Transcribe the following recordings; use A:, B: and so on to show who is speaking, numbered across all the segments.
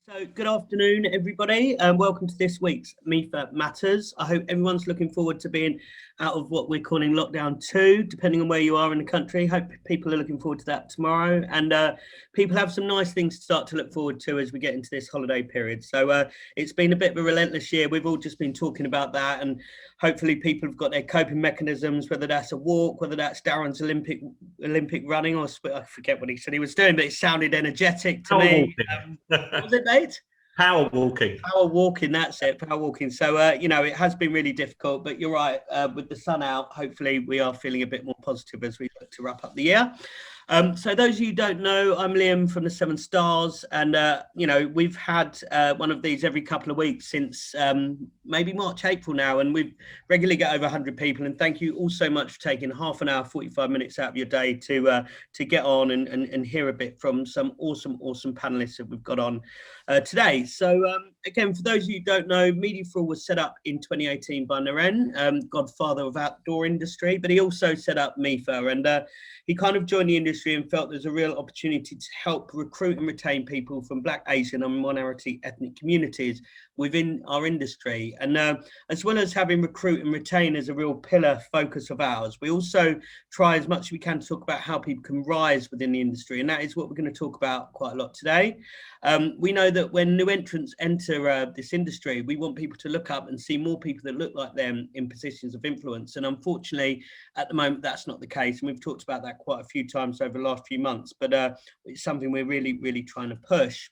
A: So good afternoon, everybody, and welcome to this week's MIFA Matters. I hope everyone's looking forward to being out of what we're calling lockdown 2, depending on where you are in the country. Hope people are looking forward to that tomorrow, and people have some nice things to start to look forward to as we get into this holiday period. So it's been a bit of a relentless year. We've all just been talking about that, and hopefully people have got their coping mechanisms, whether that's a walk, whether that's Daren's Olympic running, or I forget what he said he was doing, but it sounded energetic to me. What was it, mate?
B: Power walking.
A: Power walking, that's it, power walking. So, it has been really difficult, but you're right, with the sun out, hopefully we are feeling a bit more positive as we look to wrap up the year. So those of you who don't know, I'm Liam from the Seven Stars, and we've had one of these every couple of weeks since maybe March, April now, and we've regularly get over 100 people. And thank you all so much for taking half an hour, 45 minutes out of your day to get on and hear a bit from some awesome panelists that we've got on today. So again, for those of you who don't know, Media for All was set up in 2018 by Daren, godfather of outdoor industry, but he also set up MIFA, and he kind of joined the industry and felt there's a real opportunity to help recruit and retain people from Black, Asian and minority ethnic communities within our industry. And as well as having recruit and retain as a real pillar focus of ours, we also try as much as we can to talk about how people can rise within the industry. And that is what we're going to talk about quite a lot today. We know that when new entrants enter this industry, we want people to look up and see more people that look like them in positions of influence. And unfortunately, at the moment, that's not the case. And we've talked about that quite a few times over the last few months, but it's something we're really trying to push.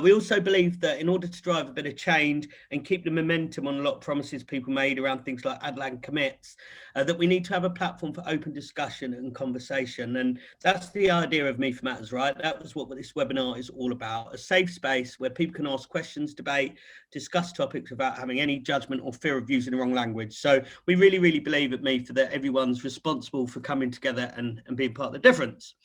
A: We also believe that in order to drive a bit of change and keep the momentum on a lot of promises people made around things like ADLAN commits, that we need to have a platform for open discussion and conversation. And that's the idea of MIFA Matters, right? That was what this webinar is all about, a safe space where people can ask questions, debate, discuss topics without having any judgment or fear of using the wrong language. So we really believe at MIFA that everyone's responsible for coming together and being part of the difference.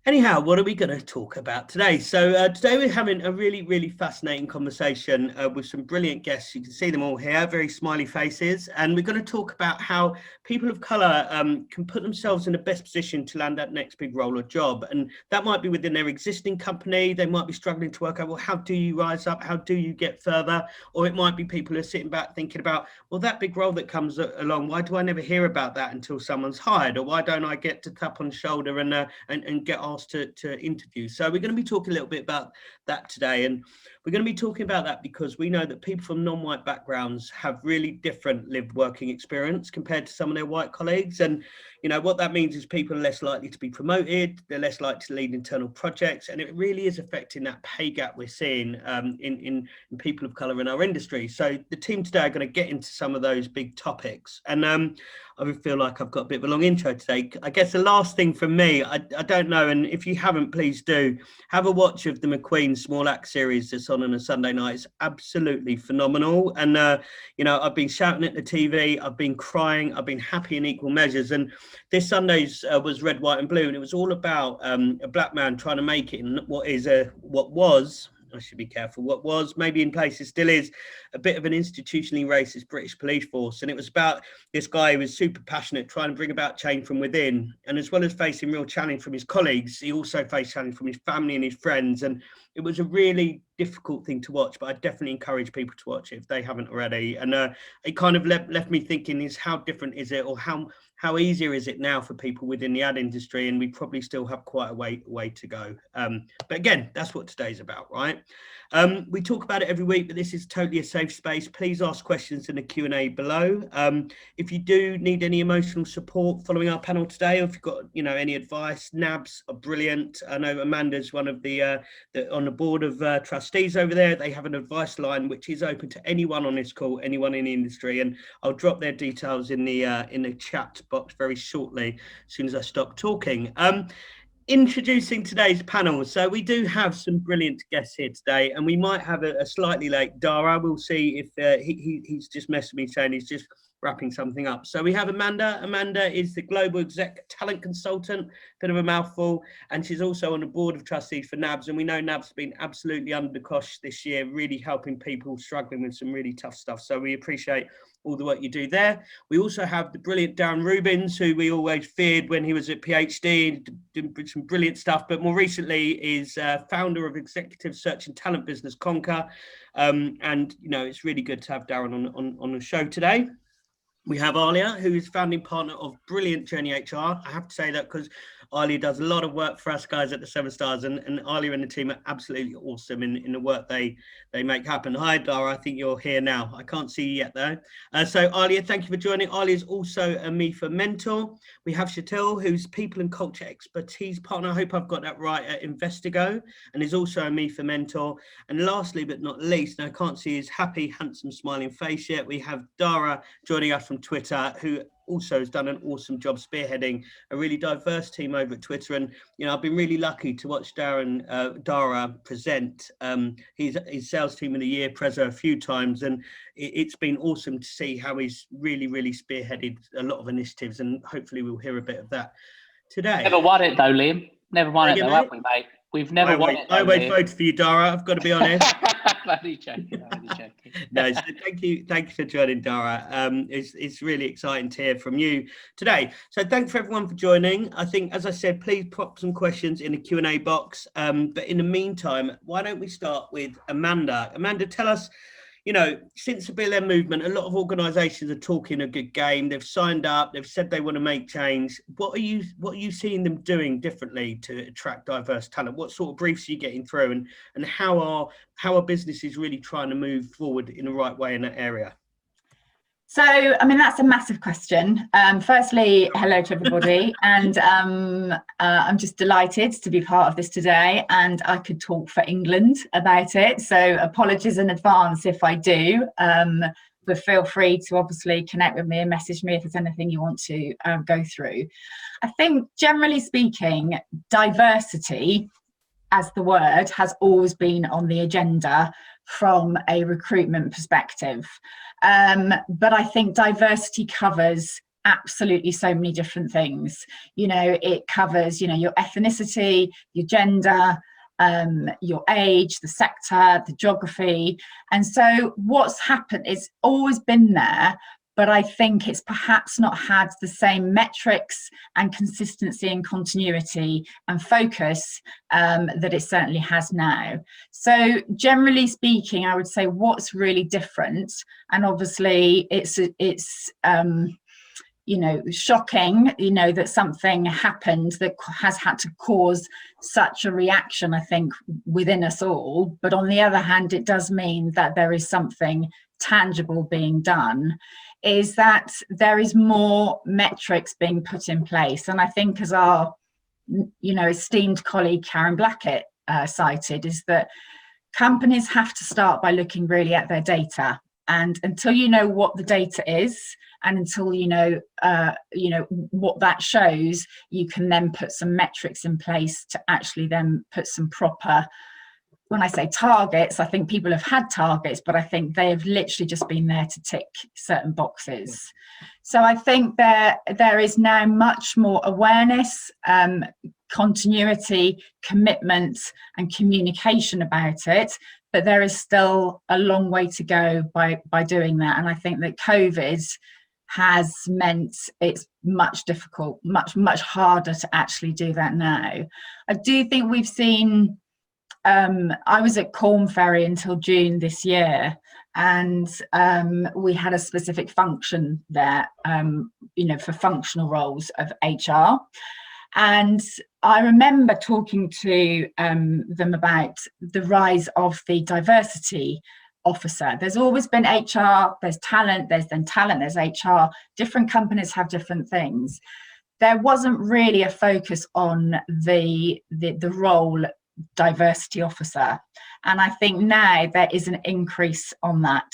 A: Anyhow, what are we going to talk about today? So today we're having a really fascinating conversation with some brilliant guests. You can see them all here, very smiley faces. And we're going to talk about how people of colour can put themselves in the best position to land that next big role or job. And that might be within their existing company. They might be struggling to work out, well, how do you rise up? How do you get further? Or it might be people who are sitting back thinking about, well, that big role that comes along, why do I never hear about that until someone's hired? Or why don't I get to tap on the shoulder and get asked to interview? So we're going to be talking a little bit about that today, and we're going to be talking about that because we know that people from non-white backgrounds have really different lived working experience compared to some of their white colleagues. And what that means is people are less likely to be promoted, they're less likely to lead internal projects, and it really is affecting that pay gap we're seeing in people of colour in our industry. So the team today are going to get into some of those big topics, and I would feel like I've got a bit of a long intro today. I guess the last thing from me, I don't know, and if you haven't, please do have a watch of the McQueen Small Act series that's on a Sunday night. It's absolutely phenomenal. And, I've been shouting at the TV, I've been crying, I've been happy in equal measures. And this Sunday's was Red, White and Blue, and it was all about a black man trying to make it in what was, I should be careful, what was, maybe in places still is, a bit of an institutionally racist British police force. And it was about this guy who was super passionate, trying to bring about change from within. And as well as facing real challenge from his colleagues, he also faced challenge from his family and his friends. And it was a really difficult thing to watch, but I definitely encourage people to watch it if they haven't already. And it kind of left me thinking, is how different is it, or how easier is it now for people within the ad industry? And we probably still have quite a way to go. But again, that's what today's about, right? We talk about it every week, but this is totally a safe space. Please ask questions in the Q&A below. If you do need any emotional support following our panel today, or if you've got any advice, NABs are brilliant. I know Amanda's one of the on the board of trustees over there. They have an advice line which is open to anyone on this call, anyone in the industry, and I'll drop their details in the chat box very shortly as soon as I stop talking. Introducing today's panel. So we do have some brilliant guests here today, and we might have a slightly late Dara. We'll see if he's just messaged me saying he's just wrapping something up. So we have Amanda. Amanda is the Global Exec Talent Consultant, bit of a mouthful, and she's also on the board of trustees for NABS. And we know NABS has been absolutely under the cosh this year, really helping people struggling with some really tough stuff. So we appreciate all the work you do there. We also have the brilliant Daren Rubins, who we always feared when he was at PhD, did some brilliant stuff, but more recently is founder of executive search and talent business Conker. And, you know, it's really good to have Daren on the show today. We have Aliya, who is founding partner of brilliant JourneyHR. I have to say that because Aliya does a lot of work for us guys at the 7 Stars, and Aliya and the team are absolutely awesome in the work they make happen. Hi, Dara. I think you're here now. I can't see you yet, though. So, Aliya, thank you for joining. Aliya is also a MIFA mentor. We have Shetel, who's people and culture expertise partner. I hope I've got that right, at Investigo, and is also a MIFA mentor. And lastly, but not least, and I can't see his happy, handsome, smiling face yet, we have Dara joining us from Twitter, who also has done an awesome job spearheading a really diverse team over at Twitter. And, you know, I've been really lucky to watch Dara present his sales team of the year Prezzo a few times. And it's been awesome to see how he's really spearheaded a lot of initiatives. And hopefully we'll hear a bit of that today.
B: Never won it though, Liam. Never won it though, have we, mate? We've never won it.
A: I won't vote for you, Dara. I've got to be honest.
B: Only joking.
A: No, so thank you for joining, Dara. It's really exciting to hear from you today. So thanks for everyone for joining. I think, as I said, please pop some questions in the Q&A box. But in the meantime, why don't we start with Amanda? Amanda, tell us, you know, since the BLM movement, a lot of organisations are talking a good game. They've signed up. They've said they want to make change. What are you seeing them doing differently to attract diverse talent? What sort of briefs are you getting through, and how are businesses really trying to move forward in the right way in that area?
C: So, I mean, that's a massive question. Firstly, hello to everybody. And I'm just delighted to be part of this today, and I could talk for England about it. So apologies in advance if I do, but feel free to obviously connect with me and message me if there's anything you want to go through. I think, generally speaking, diversity as the word has always been on the agenda from a recruitment perspective. But I think diversity covers absolutely so many different things. You know, it covers, you know, your ethnicity, your gender, your age, the sector, the geography. And so what's happened, it's always been there, but I think it's perhaps not had the same metrics and consistency and continuity and focus that it certainly has now. So generally speaking, I would say what's really different, and obviously it's you know, shocking, you know, that something happened that has had to cause such a reaction, I think, within us all. But on the other hand, it does mean that there is something tangible being done, is that there is more metrics being put in place. And I think, as our, you know, esteemed colleague Karen Blackett cited, is that companies have to start by looking really at their data. And until you know what the data is, and until you know what that shows, you can then put some metrics in place to actually then put some proper, when I say targets, I think people have had targets, but I think they have literally just been there to tick certain boxes. So I think there is now much more awareness, continuity, commitment, and communication about it. But there is still a long way to go by doing that. And I think that COVID has meant it's much harder to actually do that now. I do think we've seen, I was at Corn Ferry until June this year, and we had a specific function there, you know, for functional roles of HR. And I remember talking to them about the rise of the diversity officer. There's always been HR, there's talent, there's HR. Different companies have different things. There wasn't really a focus on the role diversity officer. And I think now there is an increase on that,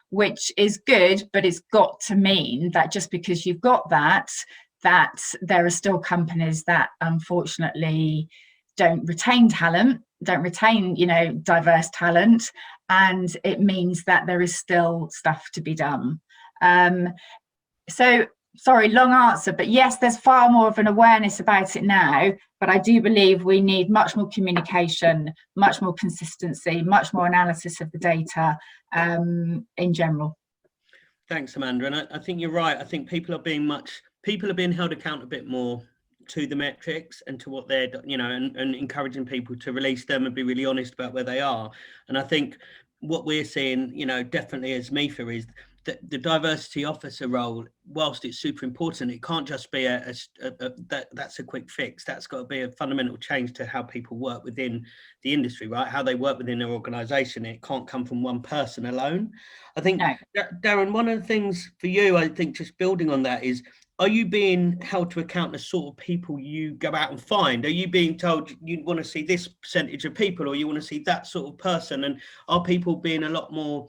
C: which is good, but it's got to mean that just because you've got that there are still companies that unfortunately don't retain talent, you know, diverse talent, and it means that there is still stuff to be done. So, sorry, long answer, but yes, there's far more of an awareness about it now, but I do believe we need much more communication, much more consistency, much more analysis of the data in general.
A: Thanks, Amanda. And I think you're right. I think people are being held account a bit more to the metrics and to what they're, and encouraging people to release them and be really honest about where they are. And I think what we're seeing, definitely as MIFA is that the diversity officer role, whilst it's super important, it can't just be that's a quick fix. That's got to be a fundamental change to how people work within the industry, right? How they work within their organisation. It can't come from one person alone. I think, no. Daren, one of the things for you, I think, just building on that is, are you being held to account the sort of people you go out and find? Are you being told you want to see this percentage of people, or you want to see that sort of person? And are people being a lot more,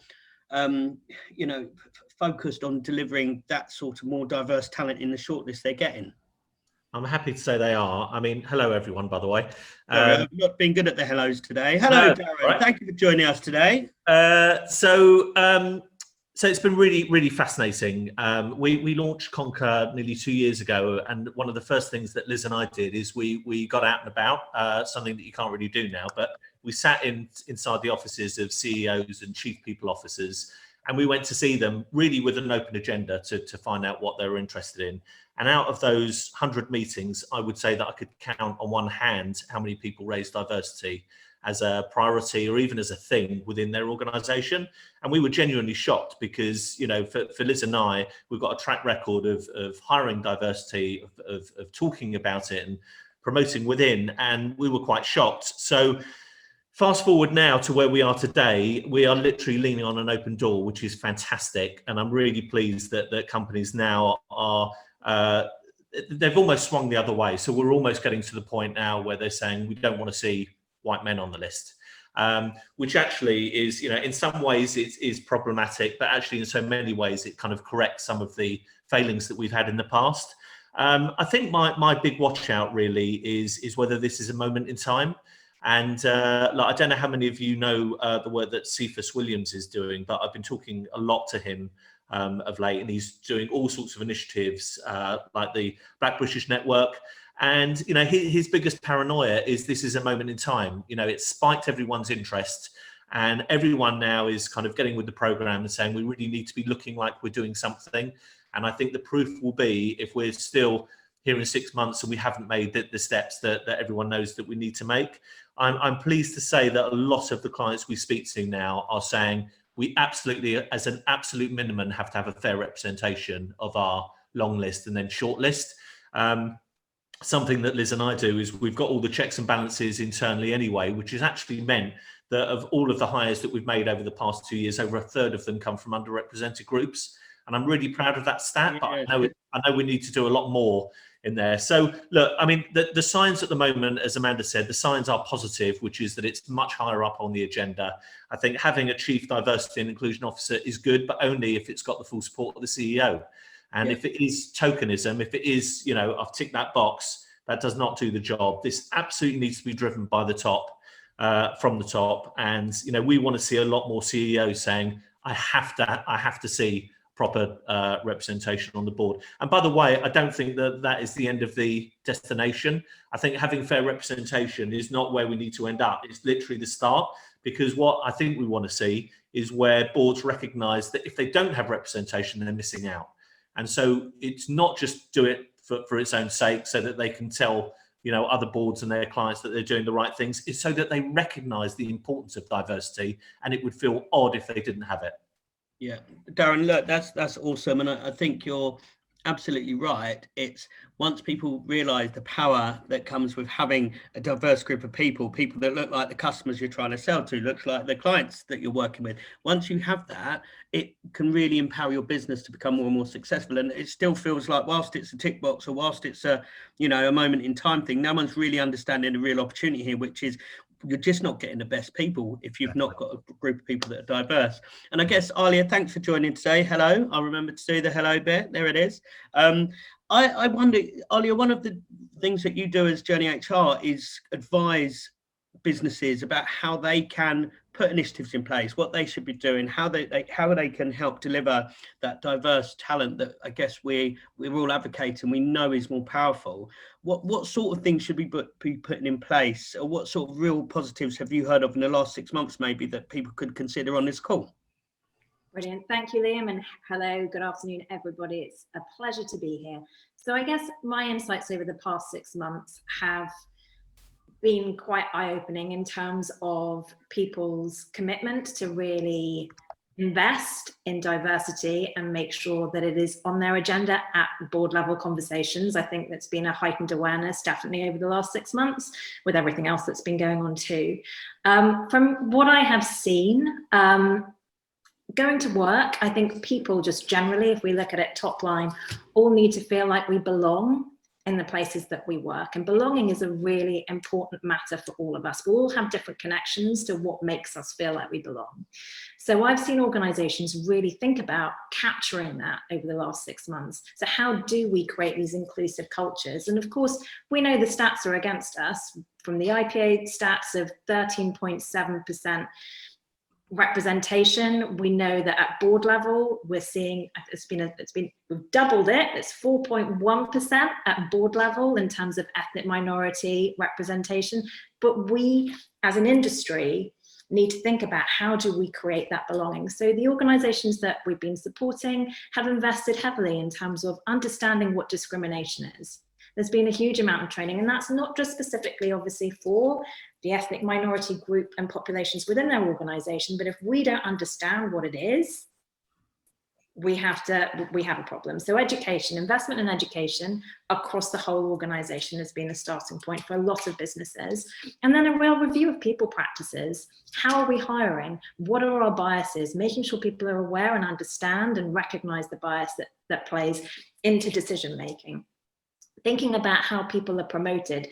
A: focused on delivering that sort of more diverse talent in the shortlist they're getting?
D: I'm happy to say they are. I mean, hello everyone, by the way.
A: Sorry, I've not been good at the hellos today. Hello, Daren. Right. Thank you for joining us today.
D: So it's been really, really fascinating. We launched Conker nearly 2 years ago, and one of the first things that Liz and I did is we got out and about, something that you can't really do now, but we sat inside the offices of CEOs and chief people officers, and we went to see them really with an open agenda to find out what they were interested in. And out of those 100 meetings, I would say that I could count on one hand how many people raised diversity as a priority or even as a thing within their organisation. And we were genuinely shocked because, for Liz and I, we've got a track record of hiring diversity, of talking about it and promoting within, and we were quite shocked. So fast forward now to where we are today, we are literally leaning on an open door, which is fantastic. And I'm really pleased that companies now are, they've almost swung the other way. So we're almost getting to the point now where they're saying we don't want to see white men on the list, which actually is, in some ways it is problematic, but actually in so many ways it kind of corrects some of the failings that we've had in the past. I think my big watch out really is whether this is a moment in time. And I don't know how many of you know the work that Cephas Williams is doing, but I've been talking a lot to him of late, and he's doing all sorts of initiatives like the Black British Network. And, his biggest paranoia is this is a moment in time. It spiked everyone's interest, and everyone now is kind of getting with the program and saying we really need to be looking like we're doing something. And I think the proof will be if we're still here in 6 months and we haven't made the steps that everyone knows that we need to make. I'm pleased to say that a lot of the clients we speak to now are saying we absolutely, as an absolute minimum, have to have a fair representation of our long list and then short list. Something that Liz and I do is we've got all the checks and balances internally anyway, which has actually meant that of all of the hires that we've made over the past 2 years, over a third of them come from underrepresented groups. And I'm really proud of that stat, but I know we need to do a lot more in there. So look, I mean, the signs at the moment, as Amanda said, the signs are positive, which is that it's much higher up on the agenda. I think having a chief diversity and inclusion officer is good, but only if it's got the full support of the CEO. And if it is tokenism, if it is, I've ticked that box, that does not do the job. This absolutely needs to be driven by the top, from the top. And, we want to see a lot more CEOs saying, I have to see proper representation on the board. And by the way, I don't think that is the end of the destination. I think having fair representation is not where we need to end up. It's literally the start, because what I think we want to see is where boards recognise that if they don't have representation, they're missing out. And so it's not just do it for its own sake so that they can tell, other boards and their clients that they're doing the right things. It's so that they recognise the importance of diversity, and it would feel odd if they didn't have it.
A: Yeah, Daren, look, that's awesome. And I think you're absolutely right. It's once people realise the power that comes with having a diverse group of people that look like the customers you're trying to sell to, looks like the clients that you're working with. Once you have that, it can really empower your business to become more and more successful. And it still feels like whilst it's a tick box or whilst it's a, a moment in time thing, no one's really understanding the real opportunity here, which is you're just not getting the best people if you've not got a group of people that are diverse. And I guess, Aliya, thanks for joining today. Hello. I'll remember to do the hello bit. There it is. I wonder, Aliya, one of the things that you do as JourneyHR is advise businesses about how they can put initiatives in place, what they should be doing, how they can help deliver that diverse talent that I guess we're all advocating, we know is more powerful. What sort of things should be putting in place, or what sort of real positives have you heard of in the last 6 months maybe that people could consider on this call?
E: Brilliant. Thank you, Liam, and hello, good afternoon, everybody. It's a pleasure to be here. So I guess my insights over the past 6 months have been quite eye-opening in terms of people's commitment to really invest in diversity and make sure that it is on their agenda at board level conversations. I think that's been a heightened awareness definitely over the last 6 months with everything else that's been going on too. From what I have seen, going to work, I think people just generally, if we look at it top line, all need to feel like we belong in the places that we work. And belonging is a really important matter for all of us. We all have different connections to what makes us feel like we belong. So I've seen organizations really think about capturing that over the last 6 months. So how do we create these inclusive cultures? And of course, we know the stats are against us. From the IPA stats of 13.7% representation, we know that at board level we're seeing we've doubled it. It's 4.1% at board level in terms of ethnic minority representation. But we as an industry need to think about how do we create that belonging. So the organizations that we've been supporting have invested heavily in terms of understanding what discrimination is. There's been a huge amount of training, and that's not just specifically obviously for the ethnic minority group and populations within their organization, but if we don't understand what it is, we have a problem. So education, investment in education across the whole organization has been a starting point for a lot of businesses. And then a real review of people practices. How are we hiring? What are our biases? Making sure people are aware and understand and recognize the bias that plays into decision making. Thinking about how people are promoted.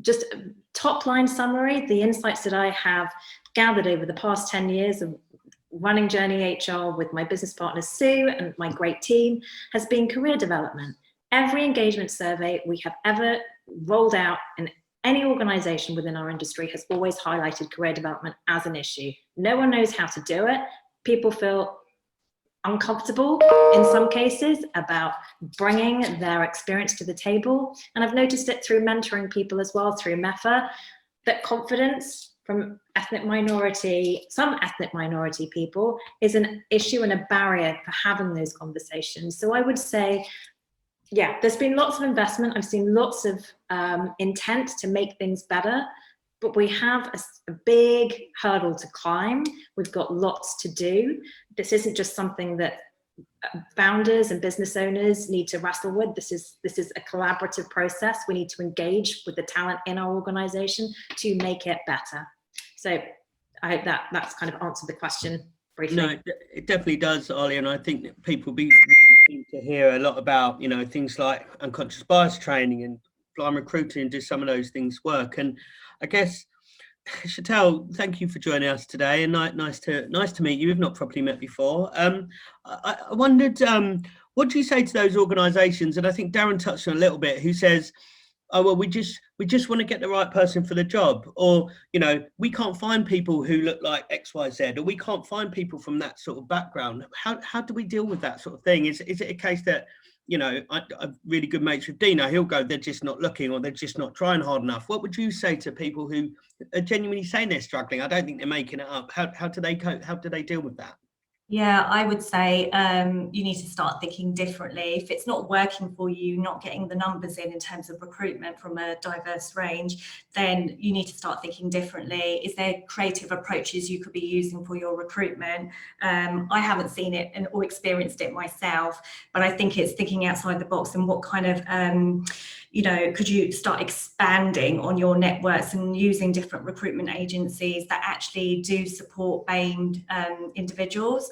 E: Just a top line summary, the insights that I have gathered over the past 10 years of running JourneyHR with my business partner Sue and my great team has been career development. Every engagement survey we have ever rolled out in any organization within our industry has always highlighted career development as an issue. No one knows how to do it. People feel uncomfortable in some cases about bringing their experience to the table. And I've noticed it through mentoring people as well, through MEFA, that confidence from some ethnic minority people is an issue and a barrier for having those conversations. So I would say, yeah, there's been lots of investment. I've seen lots of intent to make things better, but we have a big hurdle to climb. We've got lots to do. This isn't just something that founders and business owners need to wrestle with. This is a collaborative process. We need to engage with the talent in our organization to make it better. So I hope that's kind of answered the question briefly.
A: No, it definitely does, Aliya, and I think that people be keen to hear a lot about, things like unconscious bias training and blind recruiting, and do some of those things work. And I guess, Shetel, thank you for joining us today, and nice to meet you. We've not properly met before. I wondered, what do you say to those organisations? And I think Daren touched on a little bit, who says, "Oh well, we just want to get the right person for the job," or we can't find people who look like X, Y, Z, or we can't find people from that sort of background. How do we deal with that sort of thing? Is it a case that I'm really good mates with Dina, he'll go, they're just not looking, or they're just not trying hard enough? What would you say to people who are genuinely saying they're struggling? I don't think they're making it up. How do they cope? How do they deal with that?
F: Yeah, I would say you need to start thinking differently. If it's not working for you, not getting the numbers in terms of recruitment from a diverse range, then you need to start thinking differently. Is there creative approaches you could be using for your recruitment? I haven't seen it or experienced it myself, but I think it's thinking outside the box and what kind of could you start expanding on your networks and using different recruitment agencies that actually do support BAME individuals?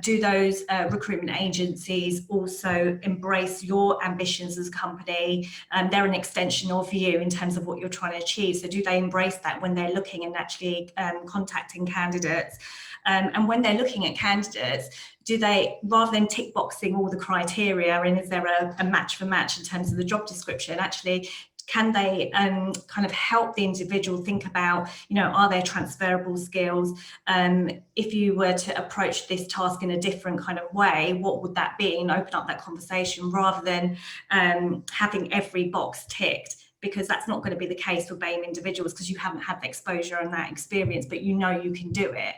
F: Do those recruitment agencies also embrace your ambitions as a company? They're an extension of you in terms of what you're trying to achieve. So do they embrace that when they're looking and actually contacting candidates? And when they're looking at candidates, do they, rather than tick boxing all the criteria and is there a match for match in terms of the job description, actually Can they kind of help the individual think about, are there transferable skills? If you were to approach this task in a different kind of way, what would that be? And open up that conversation rather than having every box ticked, because that's not going to be the case for BAME individuals, because you haven't had the exposure and that experience, but you can do it,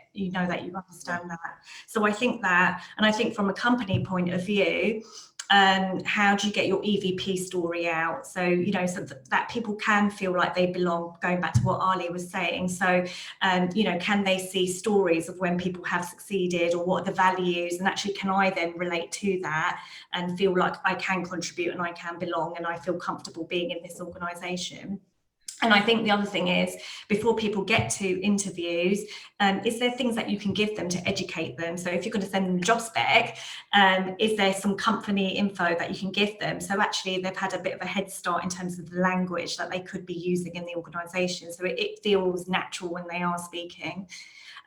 F: that you understand that. So I think that, and I think from a company point of view, how do you get your EVP story out? So, so that people can feel like they belong, going back to what Ali was saying. So, can they see stories of when people have succeeded, or what are the values? And actually, can I then relate to that and feel like I can contribute and I can belong and I feel comfortable being in this organisation? And I think the other thing is, before people get to interviews, is there things that you can give them to educate them? So if you're going to send them a job spec, is there some company info that you can give them? So actually they've had a bit of a head start in terms of the language that they could be using in the organisation. So it feels natural when they are speaking.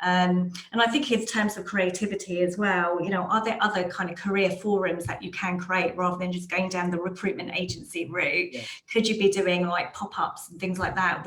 F: And I think in terms of creativity as well, are there other kind of career forums that you can create rather than just going down the recruitment agency route? Yeah. Could you be doing like pop-ups and things like that,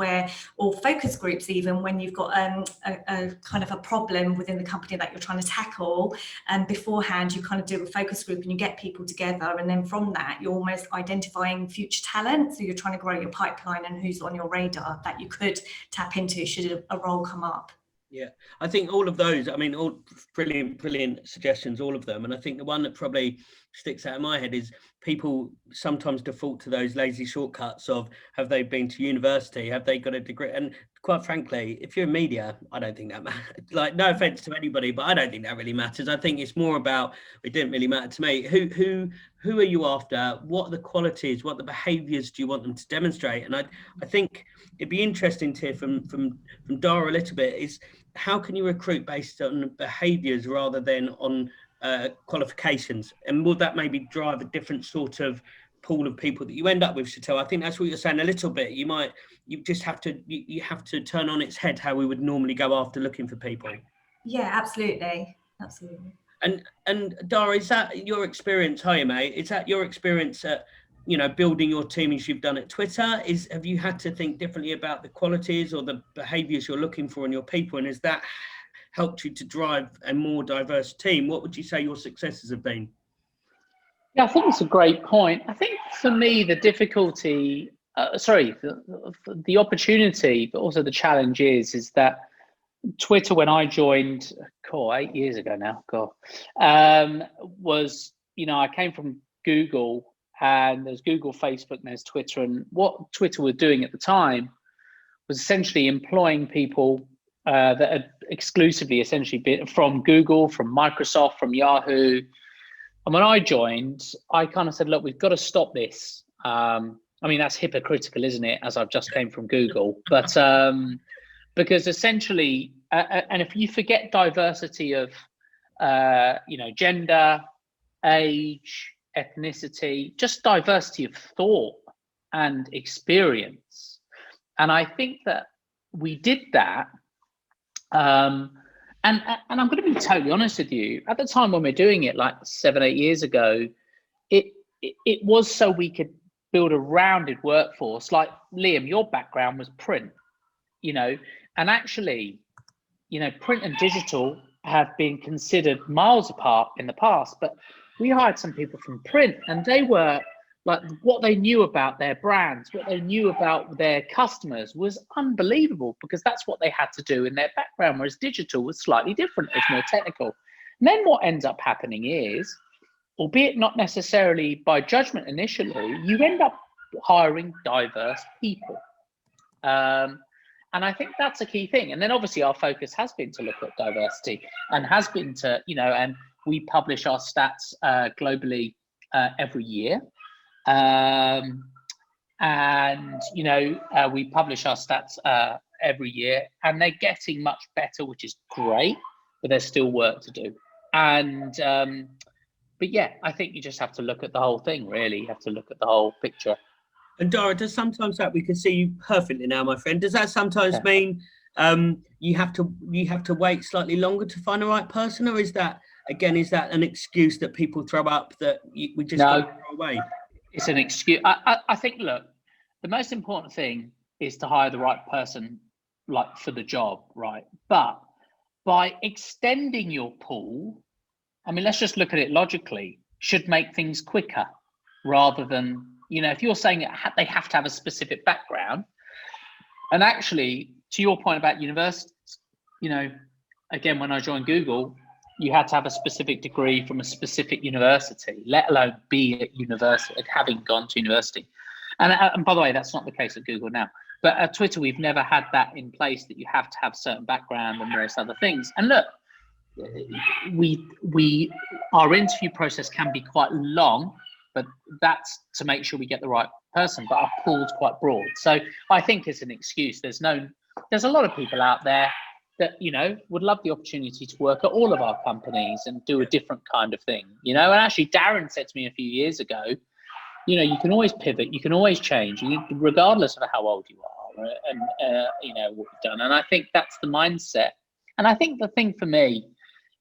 F: or focus groups, even when you've got a kind of a problem within the company that you're trying to tackle, and beforehand you kind of do a focus group and you get people together, and then from that you're almost identifying future talent. So you're trying to grow your pipeline and who's on your radar that you could tap into should a role come up.
A: Yeah, I think all of those, all brilliant suggestions, all of them. And I think the one that probably sticks out in my head is people sometimes default to those lazy shortcuts of, have they been to university? Have they got a degree? And quite frankly, if you're in media, I don't think that matters. Like, no offense to anybody, but I don't think that really matters. I think it's more about, it didn't really matter to me. Who are you after? What are the qualities? What are the behaviours do you want them to demonstrate? And I think it'd be interesting to hear from Dara a little bit, is how can you recruit based on behaviours rather than on qualifications? And will that maybe drive a different sort of pool of people that you end up with, Shetel? I think that's what you're saying a little bit. You have to turn on its head how we would normally go after looking for people. Yeah,
F: absolutely.
A: And Dara, is that your experience? Hi, mate. Is that your experience at, building your team as you've done at Twitter? Have you had to think differently about the qualities or the behaviours you're looking for in your people? And has that helped you to drive a more diverse team? What would you say your successes have been?
B: Yeah, I think it's a great point. I think for me, the difficulty, the opportunity, but also the challenge is that Twitter, when I joined, 8 years ago now, was, I came from Google, and there's Google, Facebook, and there's Twitter. And what Twitter were doing at the time was essentially employing people that had exclusively essentially been from Google, from Microsoft, from Yahoo. And when I joined, I kind of said, look, we've got to stop this. That's hypocritical, isn't it? As I've just came from Google, but because essentially, and if you forget diversity of, gender, age, ethnicity, just diversity of thought and experience. And I think that we did that. And I'm going to be totally honest with you. At the time when we're doing it, like 7-8 years ago, it was so we could build a rounded workforce. Like Liam, your background was print, and actually, print and digital have been considered miles apart in the past. But we hired some people from print, and they were like, what they knew about their brands, what they knew about their customers was unbelievable, because that's what they had to do in their background, whereas digital was slightly different, it's more technical. And then what ends up happening is, albeit not necessarily by judgment initially, you end up hiring diverse people. And I think that's a key thing. And then obviously our focus has been to look at diversity, and has been to, and we publish our stats globally every year. And we publish our stats every year, and they're getting much better, which is great, but there's still work to do. And but yeah, I think you just have to look at the whole thing, really. You have to look at the whole picture.
A: And Dara, does sometimes that, we can see you perfectly now, my friend, does that sometimes mean you have to wait slightly longer to find the right person, or is that an excuse that people throw up that we just can't throw away?
B: It's an excuse. I think, look, the most important thing is to hire the right person, like for the job, right? But by extending your pool, I mean, let's just look at it logically, should make things quicker rather than, you know, if you're saying they have to have a specific background. And actually, to your point about universities, you know, again, when I joined Google, you had to have a specific degree from a specific university, let alone be at university, having gone to university. And by the way, that's not the case at Google now. But at Twitter, we've never had that in place, that you have to have certain background and various other things. And look, our interview process can be quite long, but that's to make sure we get the right person. But our pool's quite broad, so I think it's an excuse. There's a lot of people out there that, you know, would love the opportunity to work at all of our companies and do a different kind of thing, you know. And actually, Daren said to me a few years ago, you know, you can always pivot, you can always change, regardless of how old you are, and you know what you've done. And I think that's the mindset. And I think the thing for me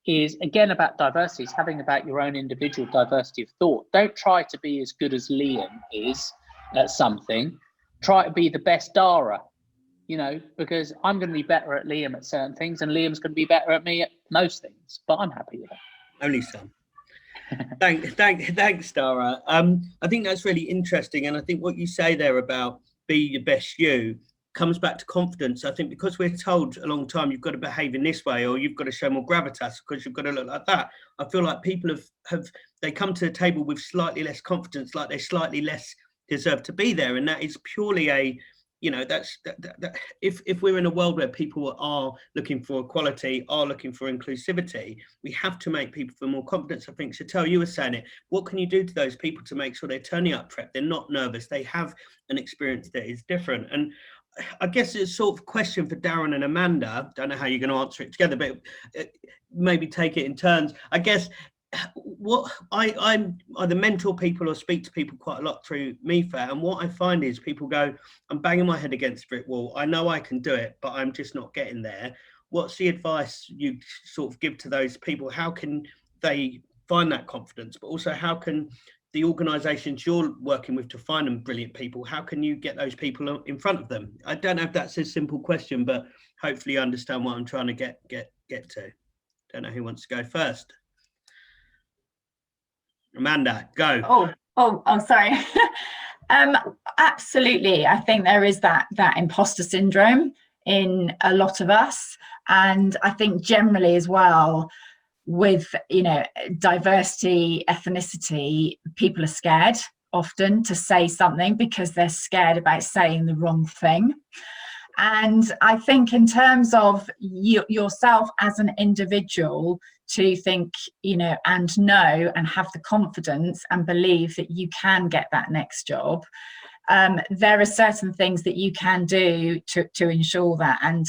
B: is, again, about diversity, is having about your own individual diversity of thought. Don't try to be as good as Liam is at something. Try to be the best Dara, you know, because I'm going to be better at Liam at certain things, and Liam's going to be better at me at most things. But I'm happy with that.
A: Only some. Thanks, Dara. I think that's really interesting, and I think what you say there about be your best you comes back to confidence. I think because we're told a long time you've got to behave in this way, or you've got to show more gravitas because you've got to look like that. I feel like people have they come to the table with slightly less confidence, like they slightly less deserve to be there, and that is purely a, you know, that's if we're in a world where people are looking for equality, are looking for inclusivity, we have to make people feel more confidence. I think, Shetel, you were saying it. What can you do to those people to make sure they're turning up prep, they're not nervous, they have an experience that is different? And I guess it's sort of a question for Daren and Amanda. Don't know how you're going to answer it together, but maybe take it in turns. I guess what I'm either mentor people or speak to people quite a lot through MeFair, and what I find is people go, I'm banging my head against a brick wall. I know I can do it, but I'm just not getting there. What's the advice you sort of give to those people? How can they find that confidence, but also how can the organizations you're working with to find them brilliant people, how can you get those people in front of them? I don't know if that's a simple question, but hopefully you understand what I'm trying to get to. Don't know who wants to go first. Amanda, go.
C: Oh, sorry. Absolutely. I think there is that imposter syndrome in a lot of us. And I think generally as well, with, you know, diversity, ethnicity, people are scared often to say something because they're scared about saying the wrong thing. And I think in terms of yourself as an individual, to think, you know, and know and have the confidence and believe that you can get that next job. There are certain things that you can do to ensure that. And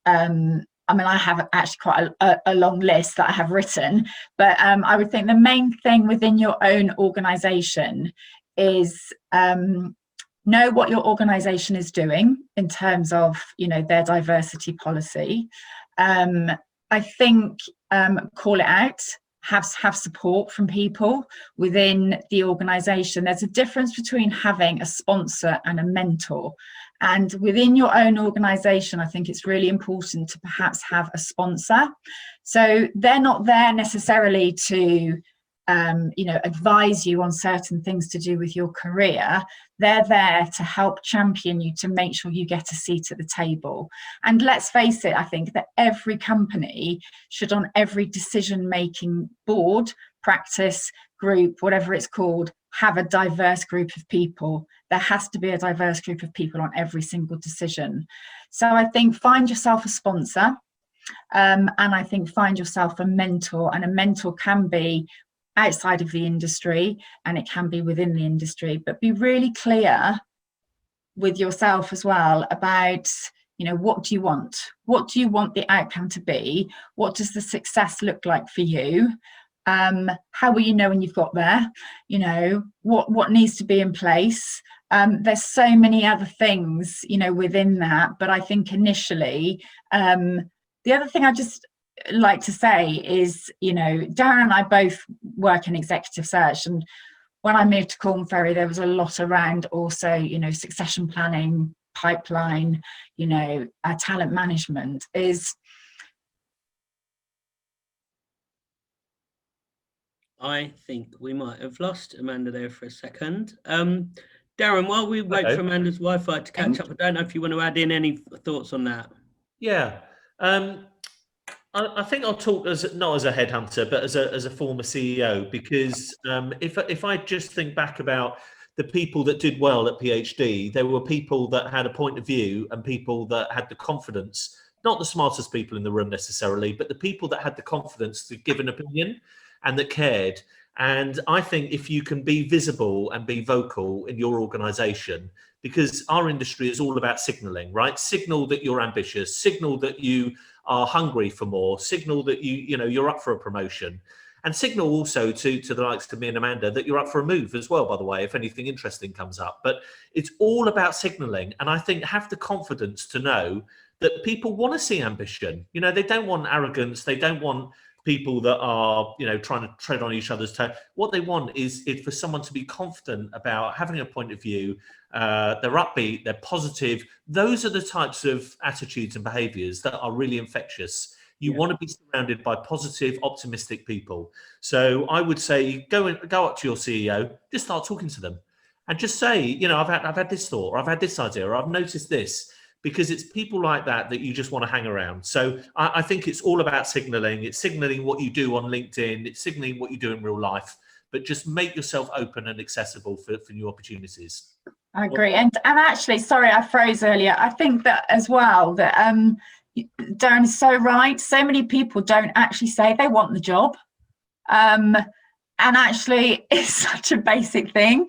C: I mean, I have actually quite a long list that I have written, but I would think the main thing within your own organisation is know what your organisation is doing in terms of, you know, their diversity policy. I think call it out, have support from people within the organisation. There's a difference between having a sponsor and a mentor. And within your own organisation, I think it's really important to perhaps have a sponsor. So they're not there necessarily to, you know, advise you on certain things to do with your career. They're there to help champion you, to make sure you get a seat at the table. And let's face it, I think that every company should, on every decision-making board, practice, group, whatever it's called, have a diverse group of people. There has to be a diverse group of people on every single decision. So I think find yourself a sponsor, and I think find yourself a mentor. And a mentor can be outside of the industry and it can be within the industry, but be really clear with yourself as well about, you know, what do you want? What do you want the outcome to be? What does the success look like for you? How will you know when you've got there? You know, what needs to be in place? There's so many other things, you know, within that, but I think initially, the other thing I just like to say is, you know, Daren and I both work in executive search, and when I moved to Corn Ferry, there was a lot around also, you know, succession planning, pipeline, you know, talent management is.
A: I think we might have lost Amanda there for a second. Daren, while we wait for Amanda's Wi-Fi to catch up, I don't know if you want to add in any thoughts on that.
D: Yeah. I think I'll talk not as a headhunter, but as a former CEO, because if I just think back about the people that did well at PhD, there were people that had a point of view and people that had the confidence, not the smartest people in the room necessarily, but the people that had the confidence to give an opinion and that cared. And I think if you can be visible and be vocal in your organization, because our industry is all about signaling, right? Signal that you're ambitious, signal that you are hungry for more, signal that you're up for a promotion, and signal also to the likes of me and Amanda that you're up for a move as well, by the way, if anything interesting comes up. But it's all about signaling. And I think have the confidence to know that people want to see ambition. You know, they don't want arrogance. They don't want people that are, you know, trying to tread on each other's toe. What they want is for someone to be confident about having a point of view. They're upbeat, they're positive. Those are the types of attitudes and behaviors that are really infectious. You want to be surrounded by positive, optimistic people. So I would say go up to your CEO, just start talking to them and just say, you know, I've had this thought, or I've had this idea, or I've noticed this. Because it's people like that you just want to hang around. So I think it's all about signaling. It's signaling what you do on LinkedIn. It's signaling what you do in real life. But just make yourself open and accessible for new opportunities.
C: I agree. And actually, sorry, I froze earlier. I think that as well, that Daren is so right. So many people don't actually say they want the job. And actually, it's such a basic thing.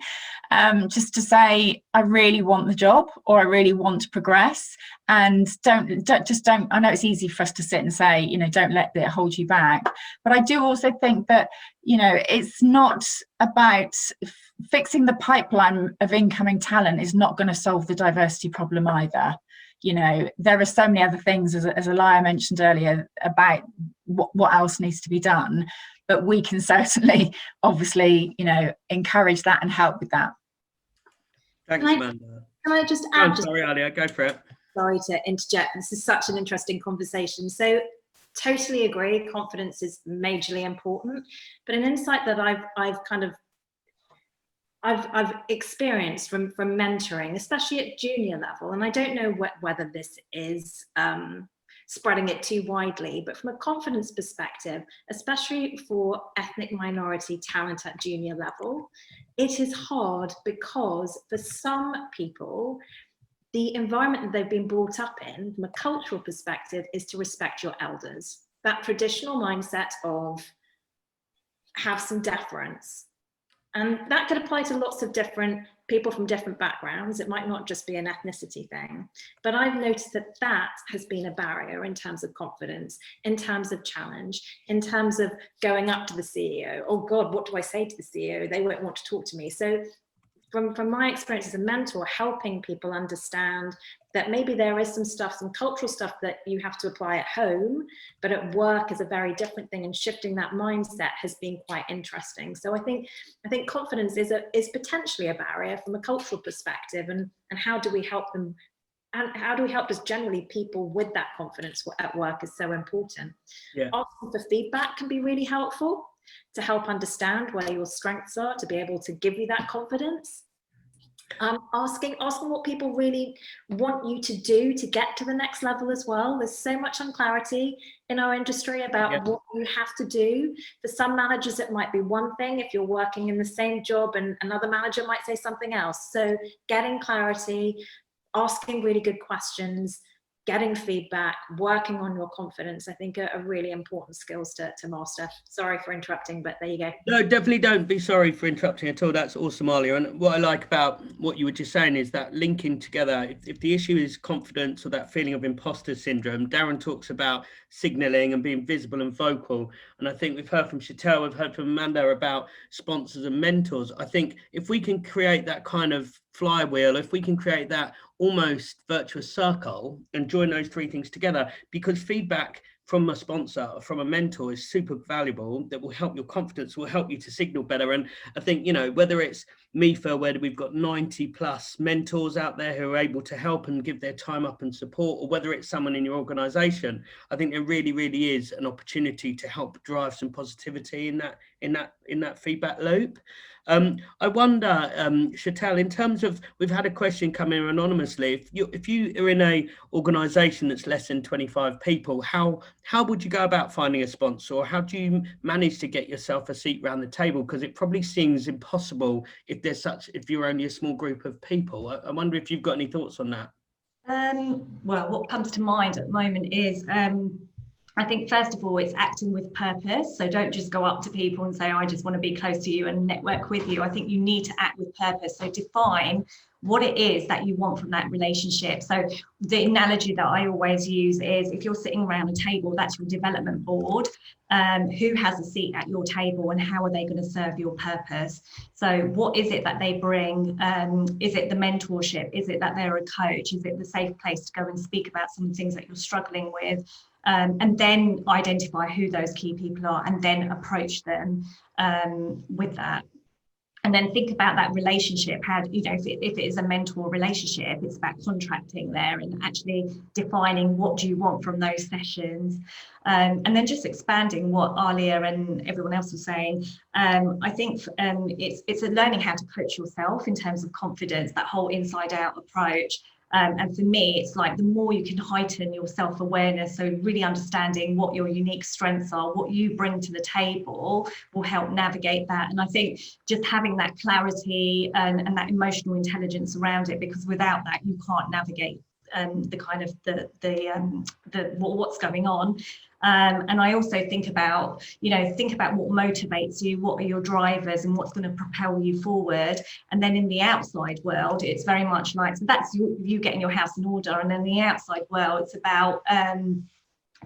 C: Just to say, I really want the job, or I really want to progress, and don't. I know it's easy for us to sit and say, you know, don't let it hold you back. But I do also think that, you know, it's not about fixing the pipeline of incoming talent is not going to solve the diversity problem either. You know, there are so many other things, as Aliya mentioned earlier, about what else needs to be done. But we can certainly, obviously, you know, encourage that and help with that.
A: Thanks, Amanda.
E: Can I just add?
A: I'm sorry, Aliya, go for it.
E: Sorry to interject. This is such an interesting conversation. So, totally agree. Confidence is majorly important. But an insight that I've experienced from mentoring, especially at junior level, and I don't know whether this is spreading it too widely, but from a confidence perspective, especially for ethnic minority talent at junior level, it is hard because for some people, the environment that they've been brought up in from a cultural perspective is to respect your elders. That traditional mindset of have some deference. And that could apply to lots of different people from different backgrounds. It might not just be an ethnicity thing, but I've noticed that has been a barrier in terms of confidence, in terms of challenge, in terms of going up to the CEO. Oh God, what do I say to the CEO? They won't want to talk to me. So from my experience as a mentor, helping people understand that maybe there is some cultural stuff that you have to apply at home, but at work is a very different thing, and shifting that mindset has been quite interesting. So I think confidence is potentially a barrier from a cultural perspective, and how do we help them, and how do we help just generally people with that confidence at work is so important.
A: Yeah.
E: Asking for feedback can be really helpful to help understand where your strengths are, to be able to give you that confidence. Asking what people really want you to do to get to the next level as well. There's so much unclarity in our industry about what you have to do. For some managers, it might be one thing if you're working in the same job, and another manager might say something else. So getting clarity, asking really good questions, getting feedback, working on your confidence, I think are really important skills to master. Sorry for interrupting, but there you go.
A: No, definitely don't be sorry for interrupting at all. That's awesome, Aliya. And what I like about what you were just saying is that linking together, if the issue is confidence or that feeling of imposter syndrome, Daren talks about signaling and being visible and vocal. And I think we've heard from Shetel, we've heard from Amanda about sponsors and mentors. I think if we can create that kind of flywheel, if we can create that almost virtuous circle and join those three things together, because feedback from a sponsor or from a mentor is super valuable, that will help your confidence, will help you to signal better. And I think, you know, whether it's MIFA, where we've got 90 plus mentors out there who are able to help and give their time up and support, or whether it's someone in your organization, I think there really, really is an opportunity to help drive some positivity in that feedback loop. I wonder, Shetel, in terms of, we've had a question come in anonymously. If you are in a organisation that's less than 25 people, how would you go about finding a sponsor, or how do you manage to get yourself a seat around the table? Because it probably seems impossible if you're only a small group of people. I wonder if you've got any thoughts on that.
F: Well, what comes to mind at the moment is I think, first of all, it's acting with purpose. So don't just go up to people and say, I just want to be close to you and network with you. I think you need to act with purpose. So define what it is that you want from that relationship. So the analogy that I always use is, if you're sitting around a table, that's your development board. Who has a seat at your table, and how are they going to serve your purpose? So what is it that they bring? Is it the mentorship? Is it that they're a coach? Is it the safe place to go and speak about some things that you're struggling with? And then identify who those key people are, and then approach them with that. And then think about that relationship. How, you know, if it is a mentor relationship, it's about contracting there and actually defining what do you want from those sessions. And then just expanding what Aliya and everyone else was saying. I think it's a learning how to coach yourself in terms of confidence, that whole inside out approach. And for me, it's like the more you can heighten your self-awareness, so really understanding what your unique strengths are, what you bring to the table, will help navigate that. And I think just having that clarity and that emotional intelligence around it, because without that, you can't navigate the kind of the what's going on. And I also think about what motivates you, what are your drivers, and what's going to propel you forward. And then in the outside world, it's very much like, so that's you getting your house in order. And then the outside world, it's about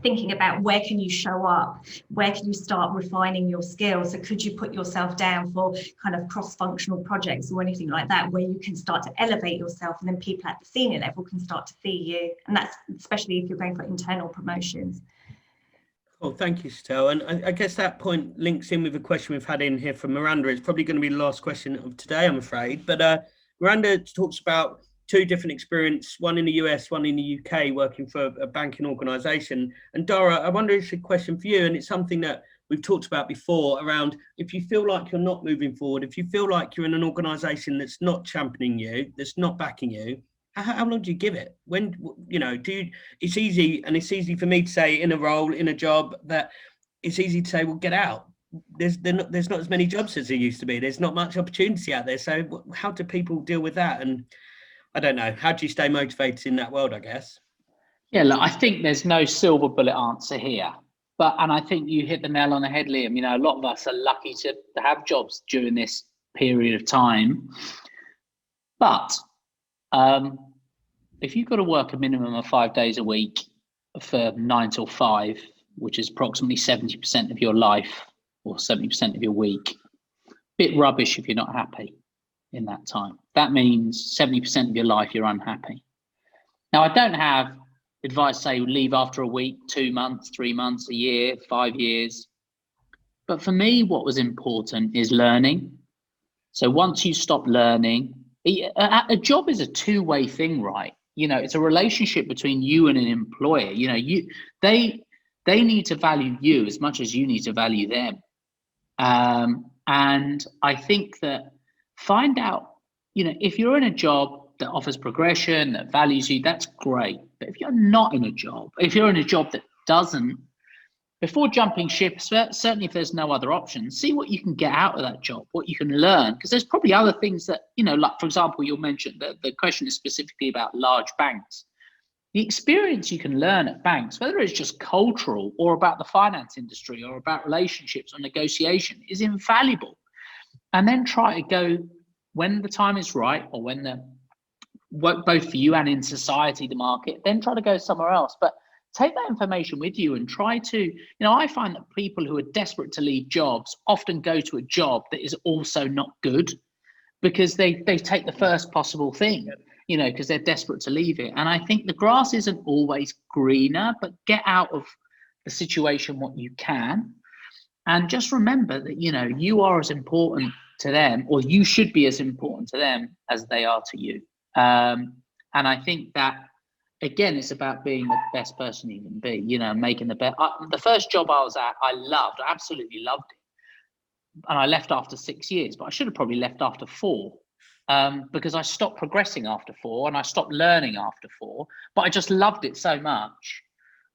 F: thinking about where can you show up, where can you start refining your skills. So could you put yourself down for kind of cross-functional projects or anything like that, where you can start to elevate yourself, and then people at the senior level can start to see you. And that's especially if you're going for internal promotions.
A: Well, thank you, Shetel. And I guess that point links in with a question we've had in here from Miranda. It's probably going to be the last question of today, I'm afraid. But Miranda talks about two different experiences, one in the US, one in the UK, working for a banking organisation. And Dara, I wonder if it's a question for you, and it's something that we've talked about before, around if you feel like you're not moving forward, if you feel like you're in an organisation that's not championing you, that's not backing you, how long do you give it? When, you know, it's easy, and it's easy for me to say in a role, in a job, that it's easy to say, well, get out. There's not as many jobs as there used to be. There's not much opportunity out there. So how do people deal with that? And I don't know, how do you stay motivated in that world, I guess?
B: Yeah, look, I think there's no silver bullet answer here. And I think you hit the nail on the head, Liam. You know, a lot of us are lucky to have jobs during this period of time. But if you've got to work a minimum of 5 days a week for 9 till 5, which is approximately 70% of your life or 70% of your week, bit rubbish if you're not happy in that time. That means 70% of your life you're unhappy. Now, I don't have advice say leave after a week, 2 months, 3 months, a year, 5 years. But for me, what was important is learning. So once you stop learning, a job is a two-way thing, right? You know, it's a relationship between you and an employer. You know, they need to value you as much as you need to value them. And I think that find out, you know, if you're in a job that offers progression, that values you, that's great. But if you're not in a job, if you're in a job that doesn't, before jumping ship, certainly if there's no other option, see what you can get out of that job, what you can learn, because there's probably other things that, you know, like, for example, you mentioned that the question is specifically about large banks. The experience you can learn at banks, whether it's just cultural or about the finance industry or about relationships or negotiation, is invaluable. And then try to go when the time is right, or when the work both for you and in society, the market, then try to go somewhere else. But take that information with you and try to, you know, I find that people who are desperate to leave jobs often go to a job that is also not good, because they take the first possible thing, you know, because they're desperate to leave it. And I think the grass isn't always greener, but get out of the situation what you can. And just remember that, you know, you are as important to them, or you should be as important to them as they are to you. And I think that, again, it's about being the best person you can be, you know, making the best. The first job I was at, I absolutely loved it. And I left after 6 years, but I should have probably left after 4, because I stopped progressing after 4 and I stopped learning after 4, but I just loved it so much.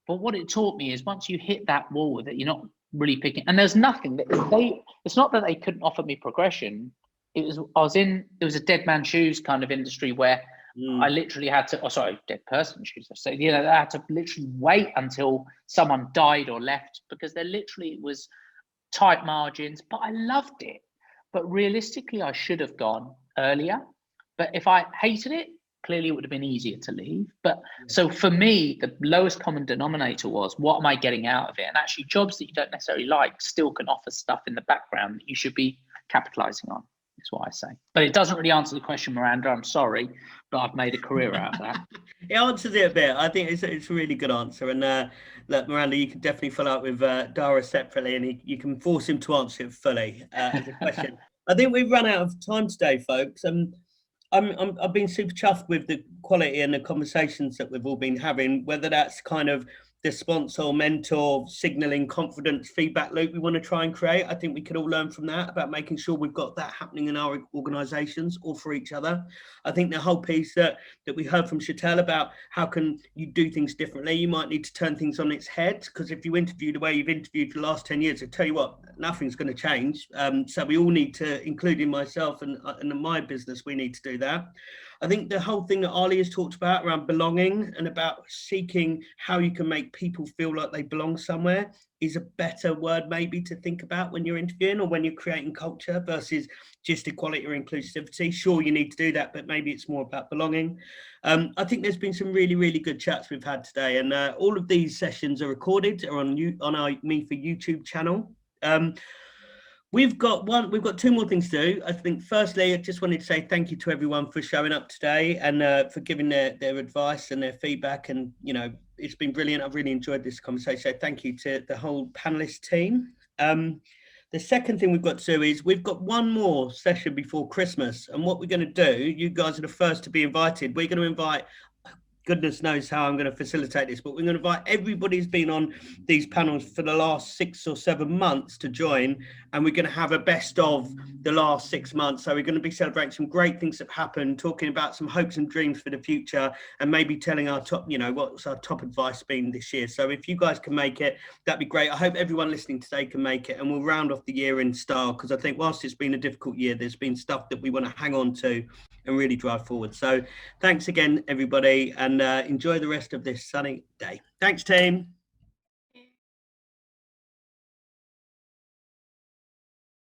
B: But what it taught me is once you hit that wall that you're not really picking, and there's nothing that it's not that they couldn't offer me progression. It was a dead man shoes kind of industry where I literally had to, dead person shoes. So, you know, I had to literally wait until someone died or left, because there literally was tight margins, but I loved it. But realistically, I should have gone earlier. But if I hated it, clearly it would have been easier to leave. But so for me, the lowest common denominator was, what am I getting out of it? And actually jobs that you don't necessarily like still can offer stuff in the background that you should be capitalizing on, is what I say. But it doesn't really answer the question, Miranda. I'm sorry, but I've made a career out of that.
A: It answers it a bit. I think it's a really good answer. And look, Miranda, you can definitely follow up with Dara separately, and you can force him to answer it fully as a question. I think we've run out of time today, folks. I've been super chuffed with the quality and the conversations that we've all been having, whether that's kind of the sponsor, mentor, signaling confidence feedback loop we want to try and create. I think we could all learn from that, about making sure we've got that happening in our organizations or for each other. I think the whole piece that we heard from Shetel about how can you do things differently, you might need to turn things on its head, because if you interview the way you've interviewed for the last 10 years, I tell you what, nothing's going to change. So we all need to, including myself and my business, we need to do that. I think the whole thing that Ali has talked about around belonging and about seeking how you can make people feel like they belong somewhere is a better word maybe to think about when you're interviewing or when you're creating culture versus just equality or inclusivity. Sure, you need to do that, but maybe it's more about belonging. I think there's been some really, really good chats we've had today, and all of these sessions are recorded, are on our Me for YouTube channel. We've got 2 more things to do. I think firstly, I just wanted to say thank you to everyone for showing up today and for giving their advice and their feedback. And, you know, it's been brilliant. I've really enjoyed this conversation. So thank you to the whole panelist team. The second thing we've got to do is we've got one more session before Christmas. And what we're going to do, you guys are the first to be invited. We're going to invite, goodness knows how I'm going to facilitate this, but we're going to invite everybody who's been on these panels for the last 6 or 7 months to join, and we're going to have a best of the last 6 months. So we're going to be celebrating some great things that happened, talking about some hopes and dreams for the future, and maybe telling our top, you know, what's our top advice been this year. So if you guys can make it, that'd be great. I hope everyone listening today can make it, and we'll round off the year in style, because I think whilst it's been a difficult year, there's been stuff that we want to hang on to and really drive forward. So thanks again, everybody, and enjoy the rest of this sunny day. Thanks, team.